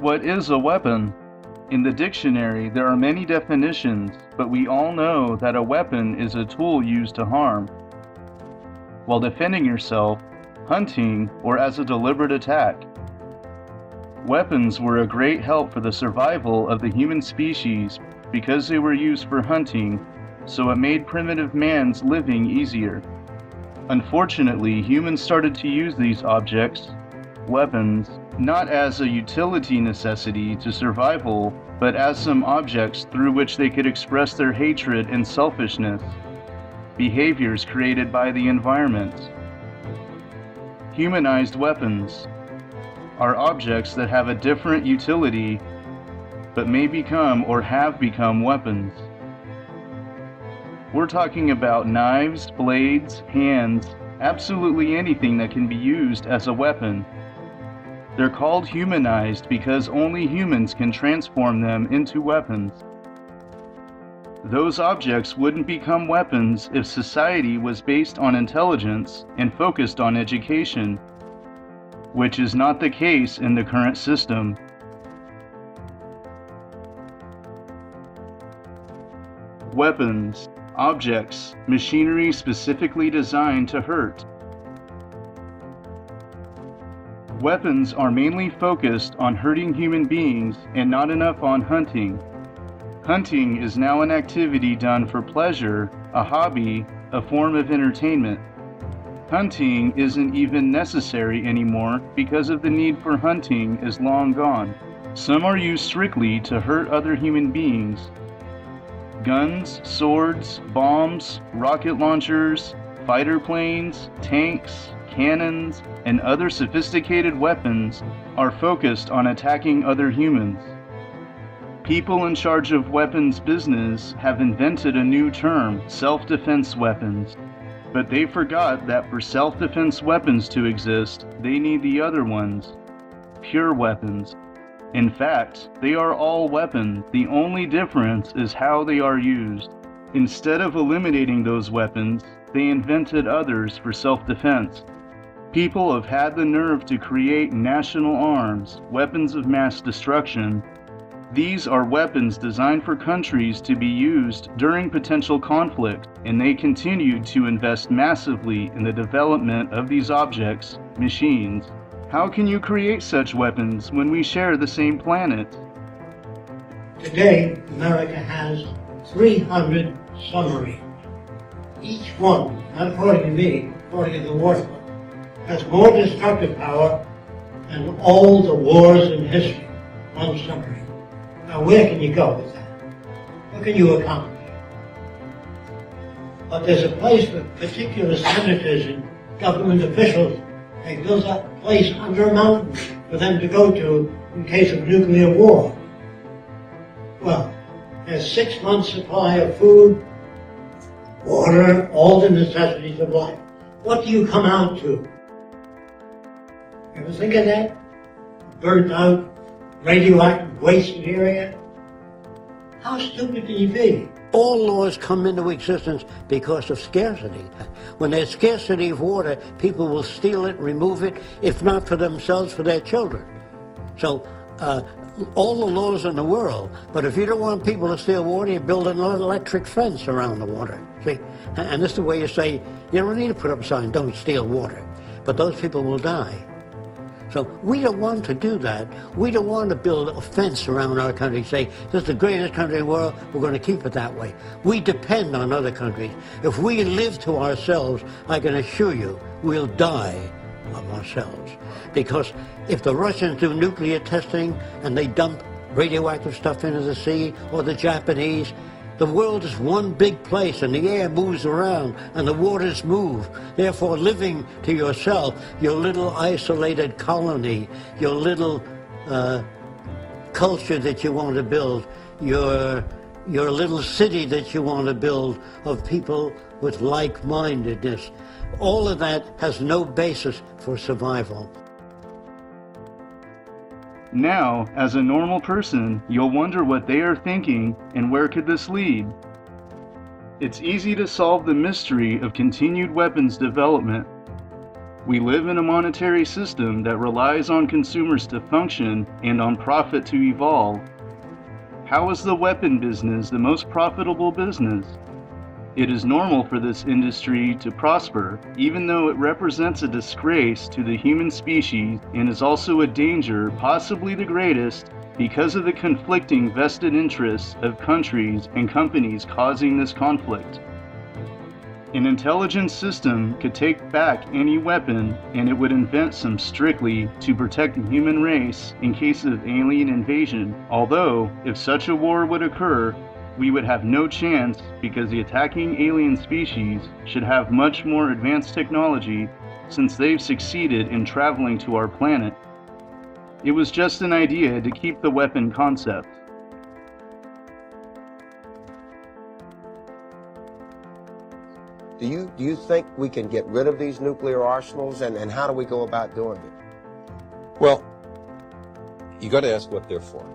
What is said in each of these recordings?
What is a weapon? In the dictionary, there are many definitions, but we all know that a weapon is a tool used to harm, while defending yourself, hunting, or as a deliberate attack. Weapons were a great help for the survival of the human species because they were used for hunting, so it made primitive man's living easier. Unfortunately, humans started to use these objects, weapons, not as a utility necessity to survival, but as some objects through which they could express their hatred and selfishness, behaviors created by the environment. Humanized weapons are objects that have a different utility, but may become or have become weapons. We're talking about knives, blades, hands, absolutely anything that can be used as a weapon. They're called humanized because only humans can transform them into weapons. Those objects wouldn't become weapons if society was based on intelligence and focused on education, which is not the case in the current system. Weapons, objects, machinery specifically designed to hurt. Weapons are mainly focused on hurting human beings and not enough on hunting. Hunting is now an activity done for pleasure, a hobby, a form of entertainment. Hunting isn't even necessary anymore because of the need for hunting is long gone. Some are used strictly to hurt other human beings. Guns, swords, bombs, rocket launchers, fighter planes, tanks, cannons, and other sophisticated weapons are focused on attacking other humans. People in charge of weapons business have invented a new term, self-defense weapons. But they forgot that for self-defense weapons to exist, they need the other ones, pure weapons. In fact, they are all weapons. The only difference is how they are used. Instead of eliminating those weapons, they invented others for self-defense. People have had the nerve to create national arms, weapons of mass destruction. These are weapons designed for countries to be used during potential conflict, and they continue to invest massively in the development of these objects, machines. How can you create such weapons when we share the same planet? Today, America has 300 submarines. Each one, not according to me, according to the War Department, has more destructive power than all the wars in history on submarine. Now, where can you go with that? What can you accomplish? But there's a place for particular senators and government officials. They build a place under a mountain for them to go to in case of nuclear war. Well, there's 6 months' supply of food, water, all the necessities of life. What do you come out to? Ever think of that? Burnt out, radioactive wasted area? How stupid can you be? All laws come into existence because of scarcity. When there's scarcity of water, people will steal it, remove it, if not for themselves, for their children. So, all the laws in the world, but if you don't want people to steal water, you build an electric fence around the water. See? And this is the way you say, you don't need to put up a sign, don't steal water. But those people will die. So we don't want to do that. We don't want to build a fence around our country, say, this is the greatest country in the world, we're going to keep it that way. We depend on other countries. If we live to ourselves, I can assure you, we'll die of ourselves. Because if the Russians do nuclear testing and they dump radioactive stuff into the sea, or the Japanese, the world is one big place and the air moves around and the waters move. Therefore, living to yourself, your little isolated colony, your little culture that you want to build, your little city that you want to build of people with like-mindedness, all of that has no basis for survival. Now, as a normal person, you'll wonder what they are thinking and where could this lead. It's easy to solve the mystery of continued weapons development. We live in a monetary system that relies on consumers to function and on profit to evolve. How is the weapon business the most profitable business? It is normal for this industry to prosper, even though it represents a disgrace to the human species and is also a danger, possibly the greatest, because of the conflicting vested interests of countries and companies causing this conflict. An intelligence system could take back any weapon, and it would invent some strictly to protect the human race in case of alien invasion, although, if such a war would occur, we would have no chance because the attacking alien species should have much more advanced technology since they've succeeded in traveling to our planet. It was just an idea to keep the weapon concept. Do you think we can get rid of these nuclear arsenals, and how do we go about doing it? Well, you got to ask what they're for.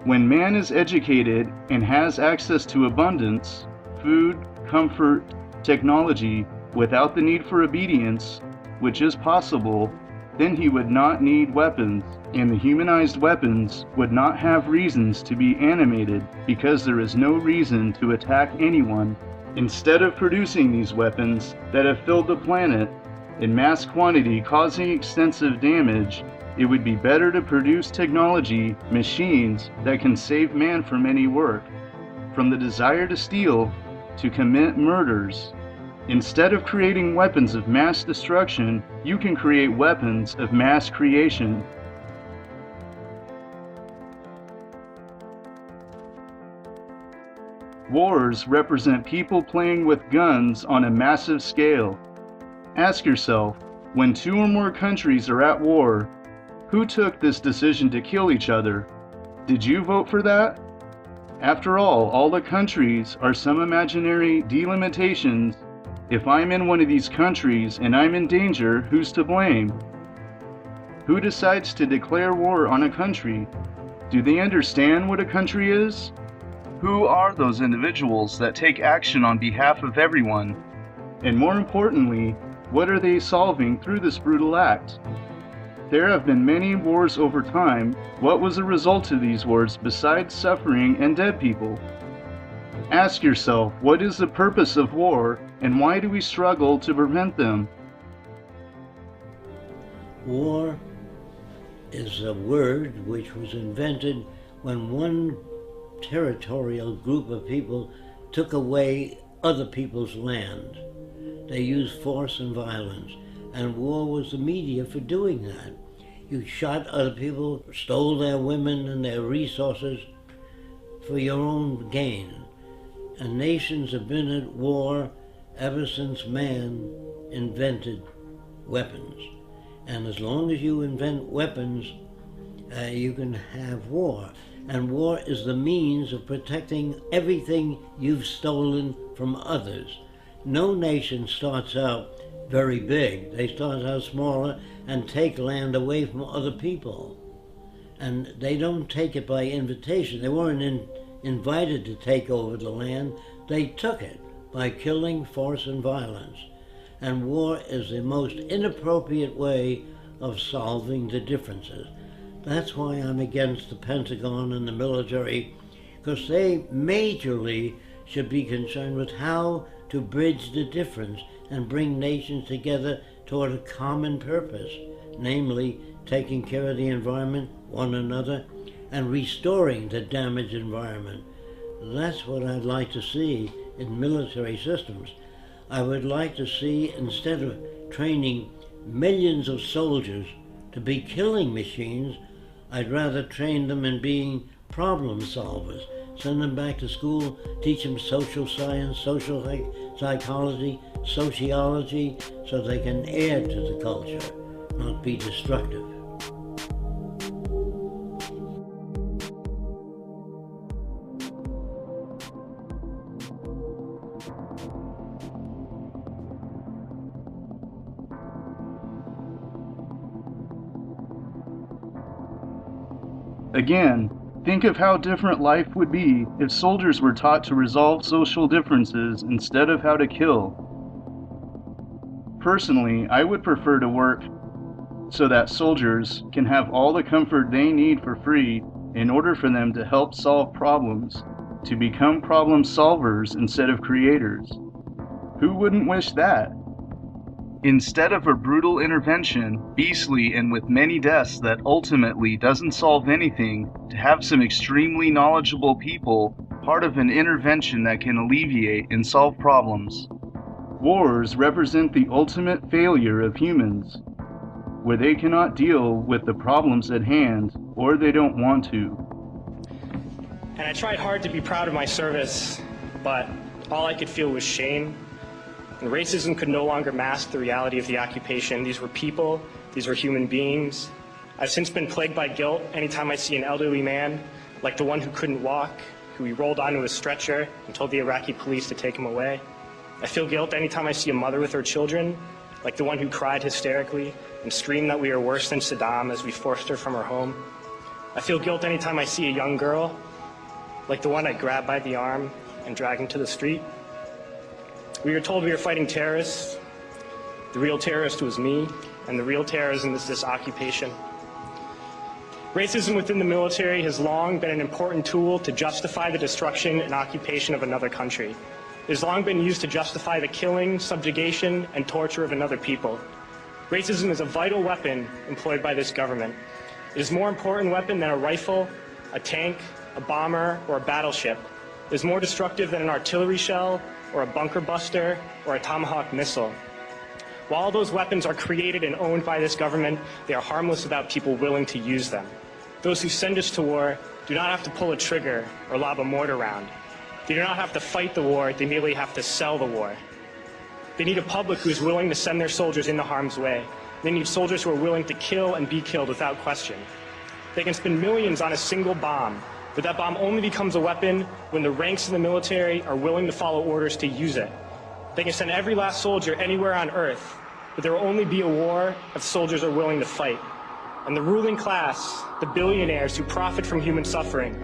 When man is educated and has access to abundance, food, comfort, technology, without the need for obedience, which is possible, then he would not need weapons, and the humanized weapons would not have reasons to be animated because there is no reason to attack anyone. Instead of producing these weapons that have filled the planet in mass quantity causing extensive damage, it would be better to produce technology, machines that can save man from any work, from the desire to steal to commit murders. Instead of creating weapons of mass destruction, you can create weapons of mass creation. Wars represent people playing with guns on a massive scale. Ask yourself, when two or more countries are at war, who took this decision to kill each other? Did you vote for that? After all the countries are some imaginary delimitations. If I'm in one of these countries and I'm in danger, who's to blame? Who decides to declare war on a country? Do they understand what a country is? Who are those individuals that take action on behalf of everyone? And more importantly, what are they solving through this brutal act? There have been many wars over time. What was the result of these wars besides suffering and dead people? Ask yourself, what is the purpose of war, and why do we struggle to prevent them? War is a word which was invented when one territorial group of people took away other people's land. They used force and violence, and war was the media for doing that. You shot other people, stole their women and their resources for your own gain. And nations have been at war ever since man invented weapons. And as long as you invent weapons, you can have war. And war is the means of protecting everything you've stolen from others. No nation starts out very big. They start out smaller and take land away from other people. And they don't take it by invitation. They weren't invited to take over the land. They took it by killing, force, and violence. And war is the most inappropriate way of solving the differences. That's why I'm against the Pentagon and the military, because they majorly should be concerned with how to bridge the difference and bring nations together toward a common purpose, namely taking care of the environment, one another, and restoring the damaged environment. That's what I'd like to see in military systems. I would like to see, instead of training millions of soldiers to be killing machines, I'd rather train them in being problem solvers. Send them back to school, teach them social science, social psychology, sociology, so they can add to the culture, not be destructive. Again, Think of how different life would be if soldiers were taught to resolve social differences instead of how to kill. Personally, I would prefer to work so that soldiers can have all the comfort they need for free in order for them to help solve problems, to become problem solvers instead of creators. Who wouldn't wish that? Instead of a brutal intervention, beastly and with many deaths that ultimately doesn't solve anything, to have some extremely knowledgeable people part of an intervention that can alleviate and solve problems. Wars represent the ultimate failure of humans, where they cannot deal with the problems at hand, or they don't want to. And I tried hard to be proud of my service, but all I could feel was shame. And racism could no longer mask the reality of the occupation. These were people, these were human beings. I've since been plagued by guilt anytime I see an elderly man, like the one who couldn't walk, who we rolled onto a stretcher and told the Iraqi police to take him away. I feel guilt anytime I see a mother with her children, like the one who cried hysterically and screamed that we are worse than Saddam as we forced her from her home. I feel guilt anytime I see a young girl, like the one I grabbed by the arm and dragged into the street. We were told we were fighting terrorists. The real terrorist was me, and the real terrorism is this occupation. Racism within the military has long been an important tool to justify the destruction and occupation of another country. It has long been used to justify the killing, subjugation, and torture of another people. Racism is a vital weapon employed by this government. It is a more important weapon than a rifle, a tank, a bomber, or a battleship. It is more destructive than an artillery shell, or a bunker buster, or a Tomahawk missile. While all those weapons are created and owned by this government, they are harmless without people willing to use them. Those who send us to war do not have to pull a trigger or lob a mortar round. They do not have to fight the war, they merely have to sell the war. They need a public who is willing to send their soldiers into harm's way. They need soldiers who are willing to kill and be killed without question. They can spend millions on a single bomb, but that bomb only becomes a weapon when the ranks of the military are willing to follow orders to use it. They can send every last soldier anywhere on earth, but there will only be a war if soldiers are willing to fight. And the ruling class, the billionaires who profit from human suffering,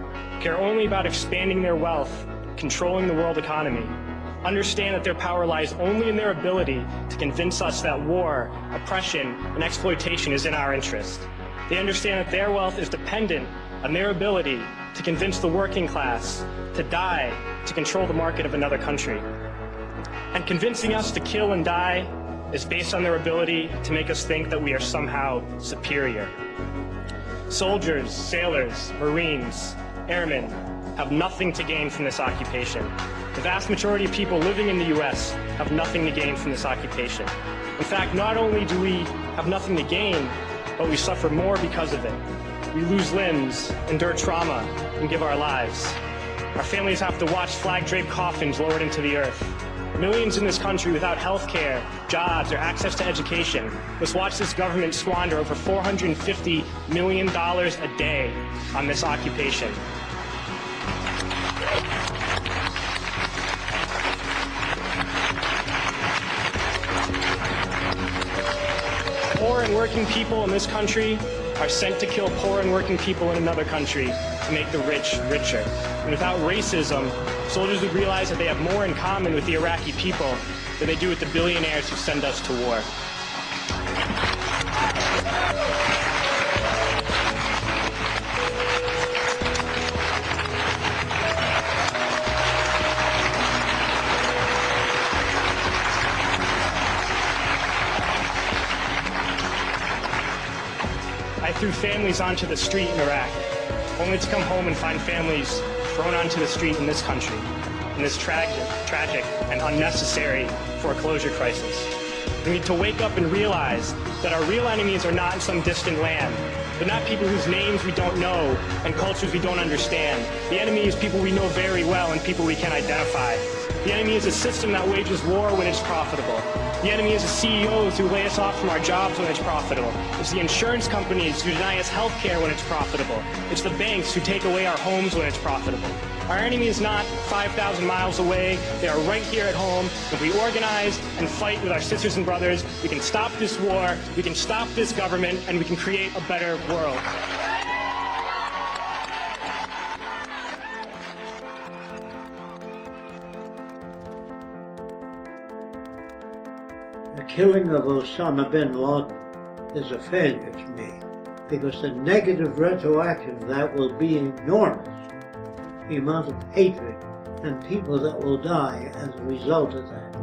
care only about expanding their wealth, controlling the world economy. Understand that their power lies only in their ability to convince us that war, oppression, and exploitation is in our interest. They understand that their wealth is dependent on their ability to convince the working class to die to control the market of another country. And convincing us to kill and die is based on their ability to make us think that we are somehow superior. Soldiers, sailors, Marines, airmen have nothing to gain from this occupation. The vast majority of people living in the U.S. have nothing to gain from this occupation. In fact, not only do we have nothing to gain, but we suffer more because of it. We lose limbs, endure trauma, and give our lives. Our families have to watch flag-draped coffins lowered into the earth. Millions in this country without health care, jobs, or access to education must watch this government squander over $450 million a day on this occupation. Poor and working people in this country are sent to kill poor and working people in another country to make the rich richer. And without racism, soldiers would realize that they have more in common with the Iraqi people than they do with the billionaires who send us to war. I threw families onto the street in Iraq, only to come home and find families thrown onto the street in this country, in this tragic and unnecessary foreclosure crisis. We need to wake up and realize that our real enemies are not in some distant land. They're not people whose names we don't know and cultures we don't understand. The enemy is people we know very well and people we can identify. The enemy is a system that wages war when it's profitable. The enemy is the CEOs who lay us off from our jobs when it's profitable. It's the insurance companies who deny us health care when it's profitable. It's the banks who take away our homes when it's profitable. Our enemy is not 5,000 miles away. They are right here at home. If we organize and fight with our sisters and brothers, we can stop this war, we can stop this government, and we can create a better world. The killing of Osama bin Laden is a failure to me, because the negative retroaction of that will be enormous. The amount of hatred and people that will die as a result of that.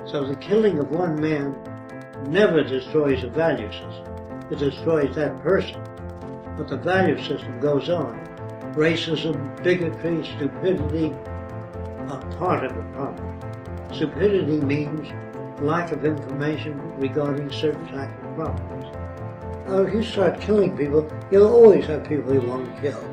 So the killing of one man never destroys a value system. It destroys that person. But the value system goes on. Racism, bigotry, stupidity are part of the problem. Stupidity means lack of information regarding certain types of problems. If you start killing people, you'll always have people you want to kill.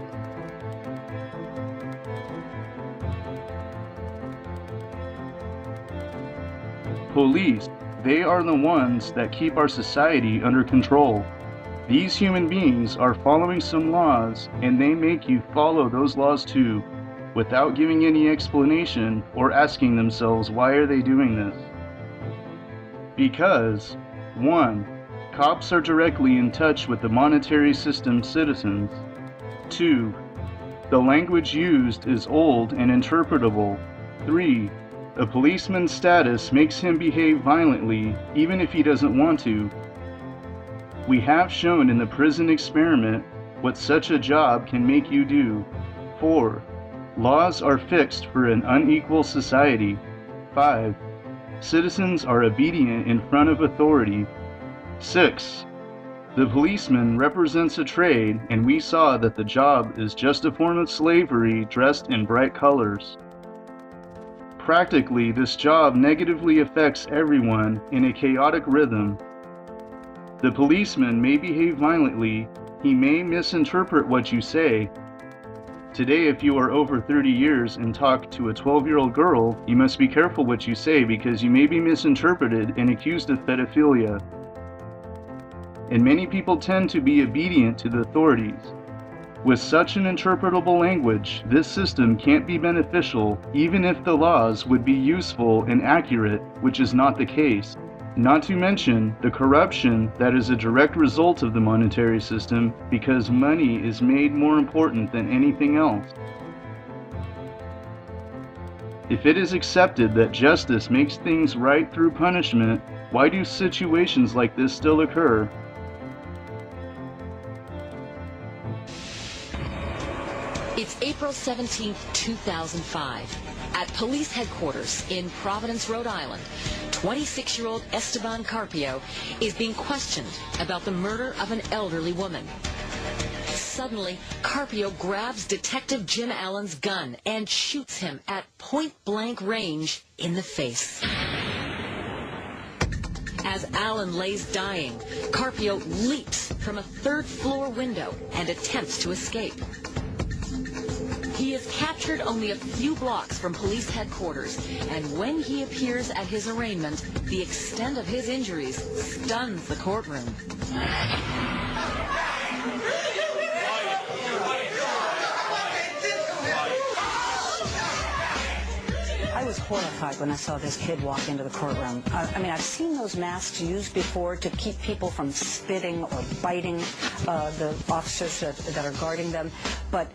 Police, they are the ones that keep our society under control. These human beings are following some laws, and they make you follow those laws too, without giving any explanation or asking themselves why are they doing this. Because, 1. Cops are directly in touch with the monetary system's citizens. 2. The language used is old and interpretable. 3. A policeman's status makes him behave violently, even if he doesn't want to. We have shown in the prison experiment what such a job can make you do. 4. Laws are fixed for an unequal society. 5. Citizens are obedient in front of authority. 6. The policeman represents a trade, and we saw that the job is just a form of slavery dressed in bright colors. Practically, this job negatively affects everyone in a chaotic rhythm. The policeman may behave violently, he may misinterpret what you say. Today, if you are over 30 years and talk to a 12-year-old girl, you must be careful what you say because you may be misinterpreted and accused of pedophilia. And many people tend to be obedient to the authorities. With such an interpretable language, this system can't be beneficial even if the laws would be useful and accurate, which is not the case. Not to mention the corruption that is a direct result of the monetary system because money is made more important than anything else. If it is accepted that justice makes things right through punishment, why do situations like this still occur? It's April 17, 2005. At police headquarters in Providence, Rhode Island, 26-year-old Esteban Carpio is being questioned about the murder of an elderly woman. Suddenly, Carpio grabs Detective Jim Allen's gun and shoots him at point-blank range in the face. As Allen lays dying, Carpio leaps from a third-floor window and attempts to escape. He is captured only a few blocks from police headquarters, and when he appears at his arraignment, the extent of his injuries stuns the courtroom. I was horrified when I saw this kid walk into the courtroom. I mean, I've seen those masks used before to keep people from spitting or biting the officers that are guarding them, but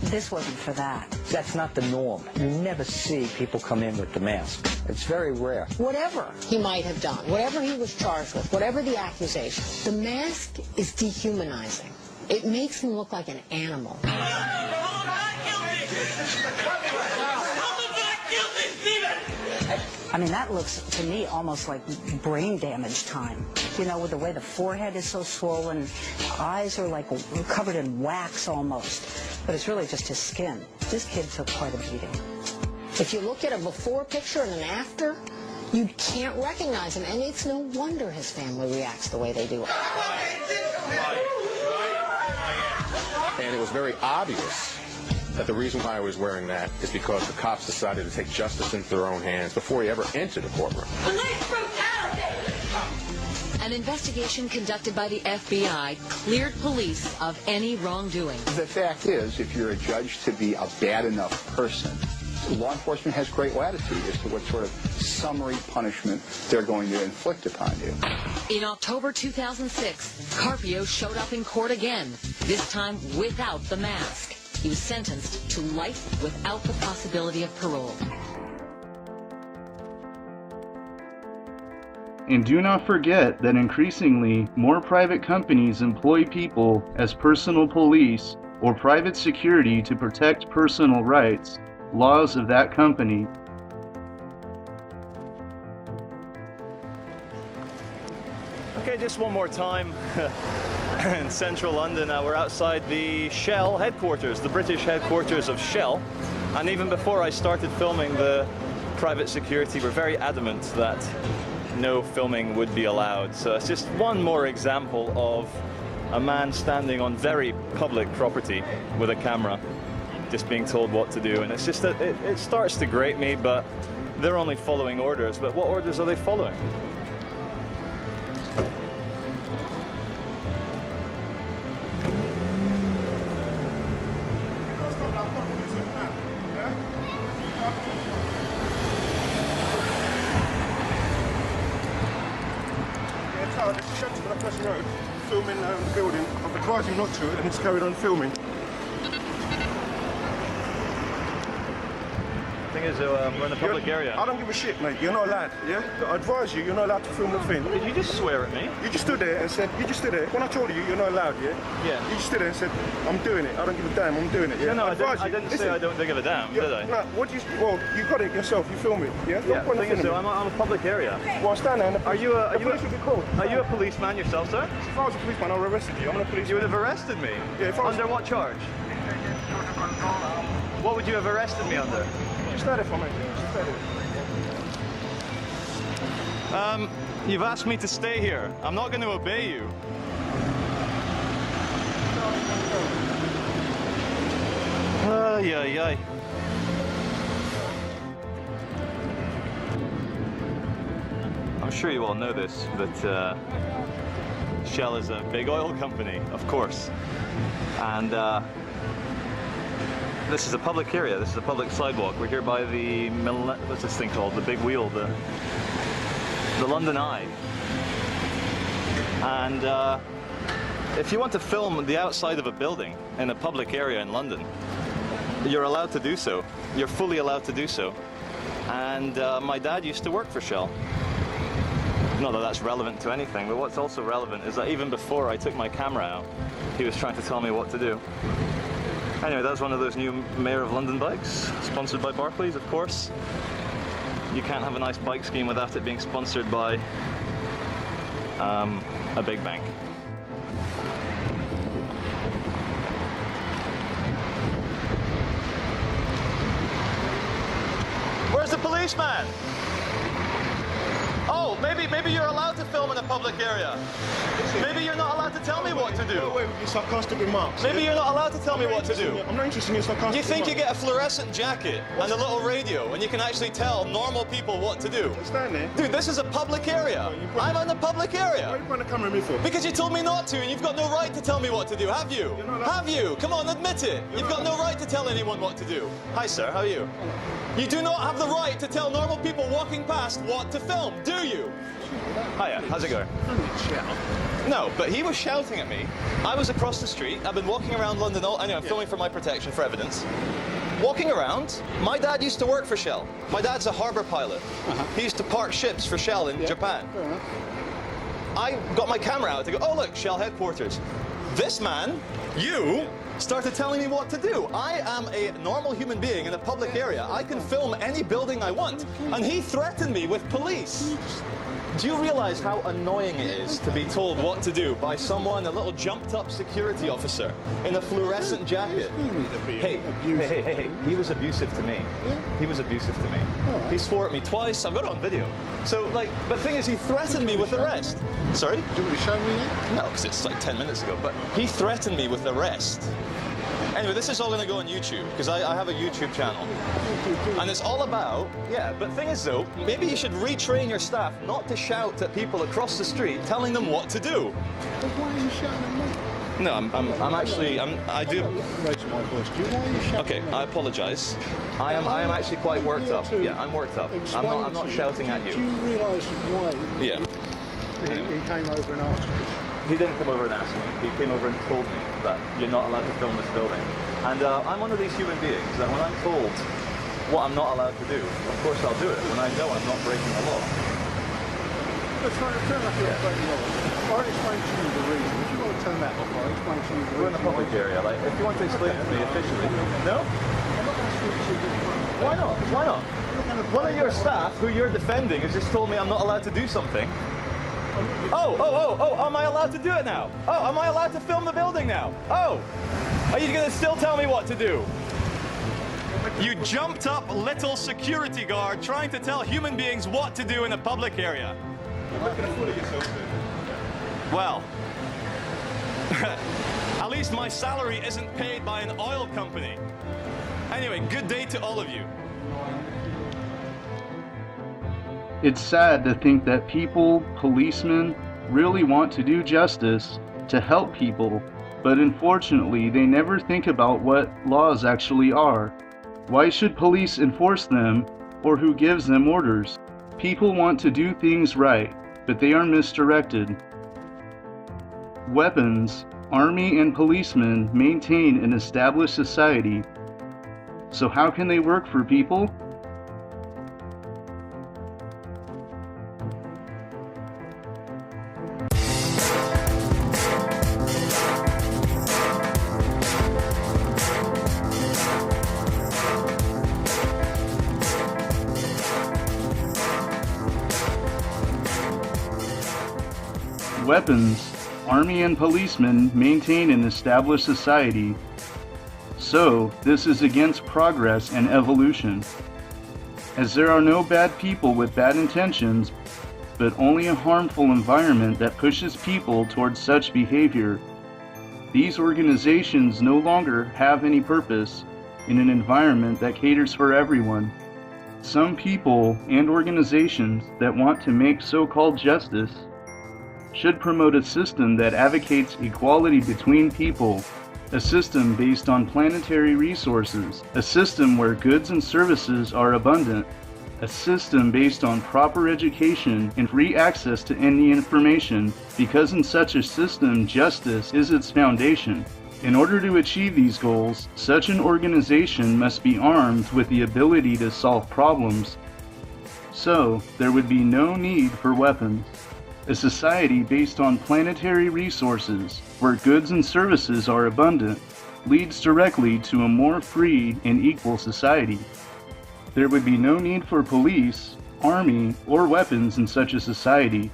this wasn't for that. That's not the norm. You never see people come in with the mask. It's very rare. Whatever he might have done, whatever he was charged with, whatever the accusation, the mask is dehumanizing. It makes him look like an animal. I mean, that looks to me almost like brain damage time. You know, with the way the forehead is so swollen, eyes are like covered in wax almost. But it's really just his skin. This kid took quite a beating. If you look at a before picture and an after, you can't recognize him, and it's no wonder his family reacts the way they do. And it was very obvious that the reason why I was wearing that is because the cops decided to take justice into their own hands before he ever entered the courtroom. Police brutality! An investigation conducted by the FBI cleared police of any wrongdoing. The fact is, if you're adjudged to be a bad enough person, law enforcement has great latitude as to what sort of summary punishment they're going to inflict upon you. In October 2006, Carpio showed up in court again, this time without the mask. He was sentenced to life without the possibility of parole. And do not forget that increasingly more private companies employ people as personal police or private security to protect personal rights, laws of that company. Okay, just one more time. In central London, we're outside the Shell headquarters, the British headquarters of Shell. And even before I started filming, the private security were very adamant that no filming would be allowed. So it's just one more example of a man standing on very public property with a camera, just being told what to do. And it's just that it starts to grate me, but they're only following orders. But what orders are they following? Filming the building. I've advised him not to, and he's carried on filming. The thing is, we're in a public area. I don't give a shit, mate. You're not allowed, yeah? I advise you, you're not allowed to film the thing. Did you just swear at me? You just stood there and said, when I told you, you're not allowed, yeah? Yeah. You just stood there and said, I'm doing it. I don't give a damn, I'm doing it, yeah? No, I didn't say I don't give a damn, did I? No, well, you got it yourself, you film it, yeah? Yeah, the thing is, I'm a public area. Well, stand there and Are you a policeman yourself, sir? If I was a policeman, I would have arrested you. I'm not a policeman. You would have arrested me? Yeah, if I was... Under what charge? What would you have arrested me under? Just stand there for me. You've asked me to stay here. I'm not going to obey you. Ay. I'm sure you all know this, but Shell is a big oil company, of course. And this is a public area, this is a public sidewalk. We're here by the, what's this thing called? The big wheel, the London Eye. And if you want to film the outside of a building in a public area in London, you're allowed to do so. You're fully allowed to do so. And my dad used to work for Shell. Not that that's relevant to anything, but what's also relevant is that even before I took my camera out, he was trying to tell me what to do. Anyway, that's one of those new Mayor of London bikes, sponsored by Barclays, of course. You can't have a nice bike scheme without it being sponsored by a big bank. Where's the policeman? Oh, maybe you're allowed to film in a public area. Maybe you're not allowed to tell me what to do. Go away with your sarcastic remarks. Maybe you're not allowed to tell me what to do. I'm not interested in your sarcastic remarks. You think you get a fluorescent jacket and a little radio and you can actually tell normal people what to do? Stand there. Dude, this is a public area. I'm in a public area. Why are you pointing the camera at me for? Because you told me not to, and you've got no right to tell me what to do, have you? Have you? Come on, admit it. You've got no right to tell anyone what to do. Hi, sir. How are you? You do not have the right to tell normal people walking past what to film, do you? Hiya, how's it going? No, but he was shouting at me. I was across the street. I've been walking around London all... Anyway, I'm filming for my protection, for evidence. Walking around, my dad used to work for Shell. My dad's a harbour pilot. He used to park ships for Shell in Japan. I got my camera out to go, oh look, Shell headquarters. This man, you, started telling me what to do. I am a normal human being in a public area. I can film any building I want. And he threatened me with police. Do you realize how annoying it is to be told what to do by someone, a little jumped up security officer in a fluorescent jacket? Hey, he was abusive to me. He was abusive to me. He swore at me twice. I've got it on video. So, like, the thing is, he threatened me with arrest. Sorry? Do you want to show me that? No, because it's like 10 minutes ago. But he threatened me with arrest. Anyway, this is all going to go on YouTube, because I have a YouTube channel. And it's all about, yeah, but the thing is though, maybe you should retrain your staff not to shout at people across the street telling them what to do. But why are you shouting at me? No, I do. Raising my voice. Do you know why you shouting? Okay, I apologise. I am actually quite worked up. Yeah, I'm worked up. I'm not shouting at you. Do you realise why? Yeah. He came over and asked you. He didn't come over and ask me. He came over and told me that you're not allowed to film this building. And I'm one of these human beings that when I'm told what I'm not allowed to do, of course I'll do it when I know I'm not breaking the law. Let's turn off your button lower. I'll explain to you the reason. If you want to turn that off, I'll explain to you the reason. We're in a public area. Like, if you want to explain it to me officially. No? Why not? Why not? One of your staff, who you're defending, has just told me I'm not allowed to do something. Oh, am I allowed to do it now? Oh, am I allowed to film the building now? Oh, are you going to still tell me what to do? You jumped up little security guard trying to tell human beings what to do in a public area. You're making a fool of yourself there. Well, at least my salary isn't paid by an oil company. Anyway, good day to all of you. It's sad to think that people, policemen, really want to do justice, to help people, but unfortunately they never think about what laws actually are. Why should police enforce them, or who gives them orders? People want to do things right, but they are misdirected. Weapons, army and policemen maintain an established society. So how can they work for people? Weapons, army and policemen maintain an established society. So, this is against progress and evolution. As there are no bad people with bad intentions, but only a harmful environment that pushes people towards such behavior. These organizations no longer have any purpose in an environment that caters for everyone. Some people and organizations that want to make so-called justice should promote a system that advocates equality between people, a system based on planetary resources, a system where goods and services are abundant, a system based on proper education and free access to any information, because in such a system, justice is its foundation. In order to achieve these goals, such an organization must be armed with the ability to solve problems. So, there would be no need for weapons. A society based on planetary resources, where goods and services are abundant, leads directly to a more free and equal society. There would be no need for police, army, or weapons in such a society.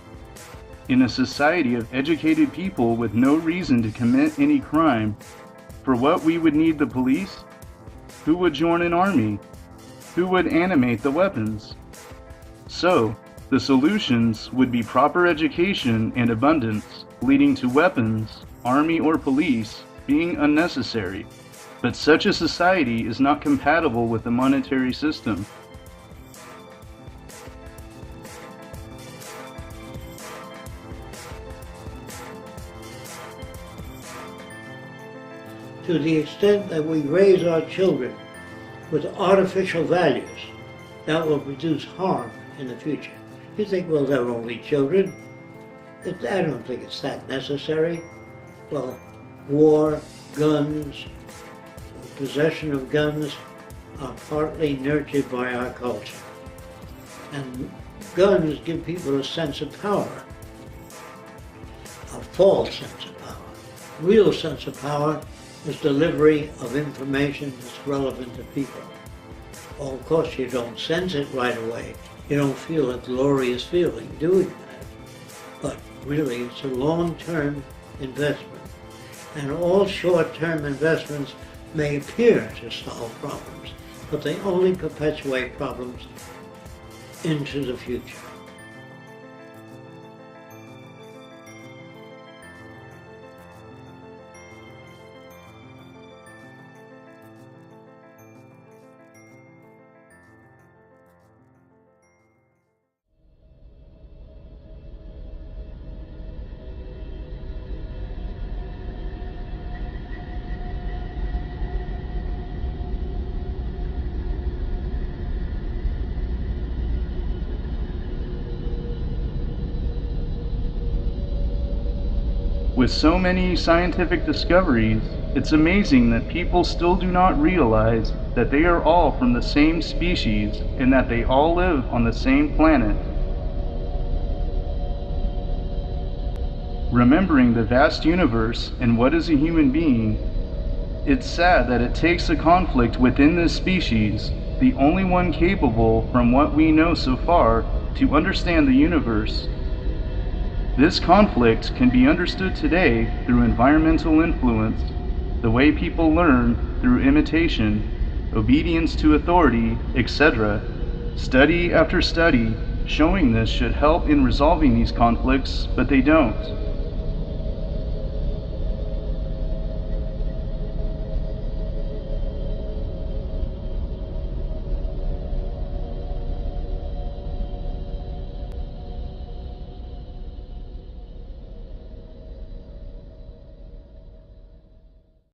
In a society of educated people with no reason to commit any crime, for what we would need the police? Who would join an army? Who would animate the weapons? So, the solutions would be proper education and abundance, leading to weapons, army or police, being unnecessary. But such a society is not compatible with the monetary system. To the extent that we raise our children with artificial values, that will produce harm in the future. You think, well, they're only children. I don't think it's that necessary. Well, war, guns, possession of guns are partly nurtured by our culture. And guns give people a sense of power, a false sense of power. Real sense of power is delivery of information that's relevant to people. Well, of course, you don't sense it right away. You don't feel a glorious feeling doing that. But really, it's a long-term investment. And all short-term investments may appear to solve problems, but they only perpetuate problems into the future. With so many scientific discoveries, it's amazing that people still do not realize that they are all from the same species and that they all live on the same planet. remembering the vast universe and what is a human being, it's sad that it takes a conflict within this species, the only one capable from what we know so far, to understand the universe. This conflict can be understood today through environmental influence, the way people learn through imitation, obedience to authority, etc. Study after study showing this should help in resolving these conflicts, but they don't.